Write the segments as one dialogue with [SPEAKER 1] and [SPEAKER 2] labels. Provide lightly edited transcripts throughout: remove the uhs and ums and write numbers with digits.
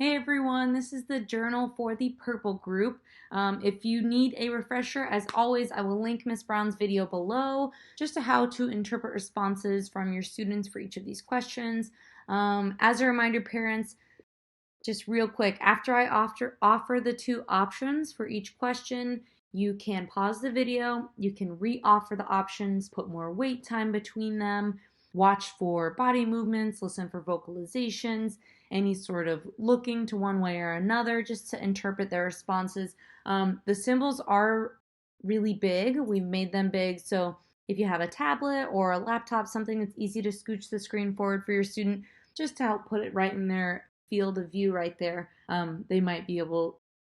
[SPEAKER 1] Hey everyone, this is the journal for the Purple Group. If you need a refresher, as always, I will link Miss Brown's video below just to how to interpret responses from your students for each of these questions. As a reminder, parents, just real quick, after I offer the two options for each question, you can pause the video, you can re-offer the options, put more wait time between them, watch for body movements, listen for vocalizations, any sort of looking to one way or another just to interpret their responses. The symbols are really big. We've made them big, so if you have a tablet or a laptop, something that's easy to scooch the screen forward for your student, just to help put it right in their field of view right there, they might be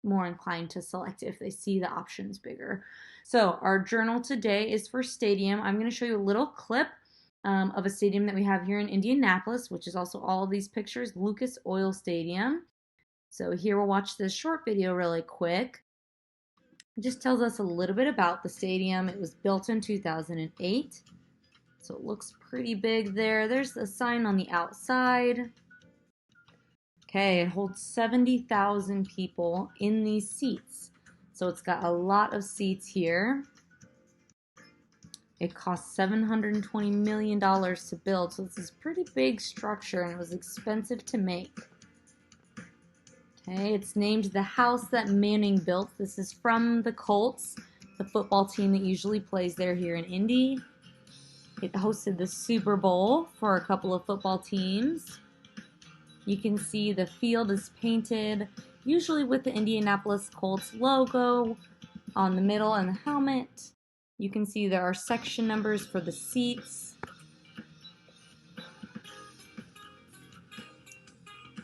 [SPEAKER 1] more inclined to select if they see the options bigger. So our journal today is for stadium. I'm going to show you a little clip of a stadium that we have here in Indianapolis, which is also all of these pictures, Lucas Oil Stadium. So here we'll watch this short video really quick. It just tells us a little bit about the stadium. It was built in 2008. So it looks pretty big there. There's a sign on the outside. Okay, it holds 70,000 people in these seats. So it's got a lot of seats here. It cost $720 million to build, so it's this pretty big structure and it was expensive to make. Okay, it's named the house that Manning built. This is from the Colts, the football team that usually plays there here in Indy. It hosted the Super Bowl for a couple of football teams. You can see the field is painted, usually with the Indianapolis Colts logo on the middle and the helmet. You can see there are section numbers for the seats.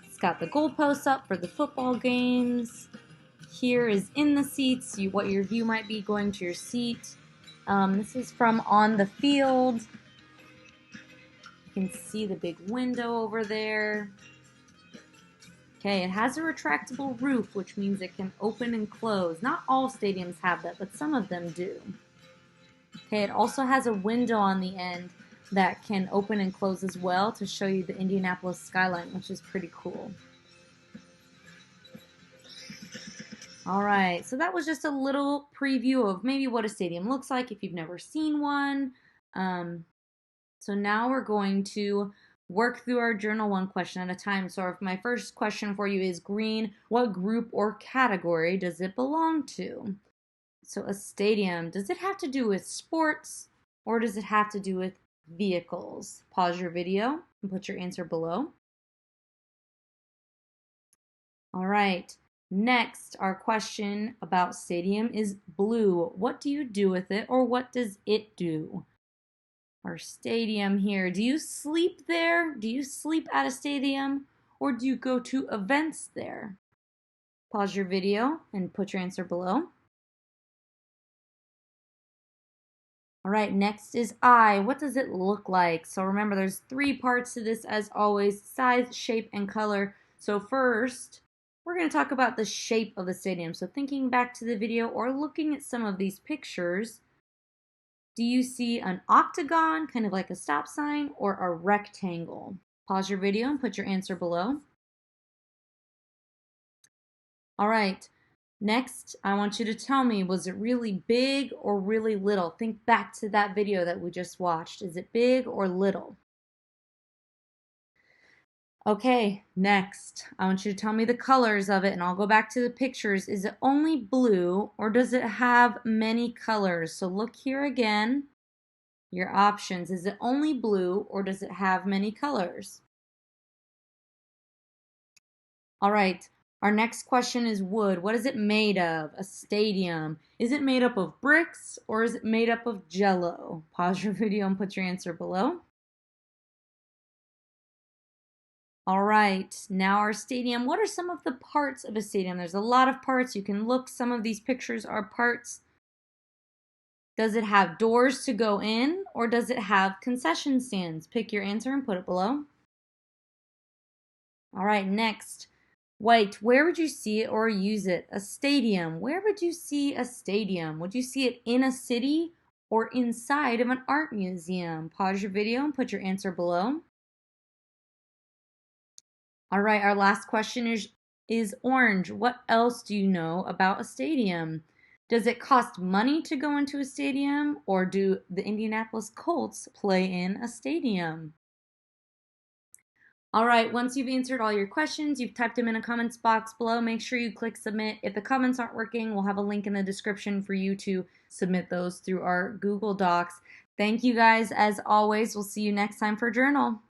[SPEAKER 1] It's got the goalposts up for the football games. Here is in the seats, what your view might be going to your seat. This is from on the field. You can see the big window over there. Okay, it has a retractable roof, which means it can open and close. Not all stadiums have that, but some of them do. Okay, it also has a window on the end that can open and close as well to show you the Indianapolis skyline, which is pretty cool. All right, so that was just a little preview of maybe what a stadium looks like if you've never seen one. So now we're going to work through our journal one question at a time. So my first question for you is green. What group or category does it belong to? So a stadium, does it have to do with sports or does it have to do with vehicles? Pause your video and put your answer below. All right, next, our question about stadium is blue. What do you do with it or what does it do? Our stadium here. Do you sleep there? Do you sleep at a stadium? Or do you go to events there? Pause your video and put your answer below. All right, next is eye. What does it look like? So remember, there's three parts to this as always: size, shape, and color. So first, we're going to talk about the shape of the stadium. So thinking back to the video or looking at some of these pictures, do you see an octagon, kind of like a stop sign, or a rectangle? Pause your video and put your answer below. All right, next, I want you to tell me, was it really big or really little? Think back to that video that we just watched. Is it big or little? Okay, next, I want you to tell me the colors of it, and I'll go back to the pictures. Is it only blue, or does it have many colors? So look here again. Your options. Is it only blue, or does it have many colors? All right, our next question is wood. What is it made of? A stadium. Is it made up of bricks, or is it made up of Jello? Pause your video and put your answer below. All right, now our stadium. What are some of the parts of a stadium? There's a lot of parts. You can look. Some of these pictures are parts. Does it have doors to go in, or does it have concession stands? Pick your answer and put it below. All right, next. White, where would you see it or use it? A stadium. Where would you see a stadium? Would you see it in a city or inside of an art museum? Pause your video and put your answer below. All right, our last question is orange. What else do you know about a stadium? Does it cost money to go into a stadium, or do the Indianapolis Colts play in a stadium? All right, once you've answered all your questions, you've typed them in a comments box below, make sure you click submit. If the comments aren't working, we'll have a link in the description for you to submit those through our Google Docs. Thank you guys, as always. We'll see you next time for Journal.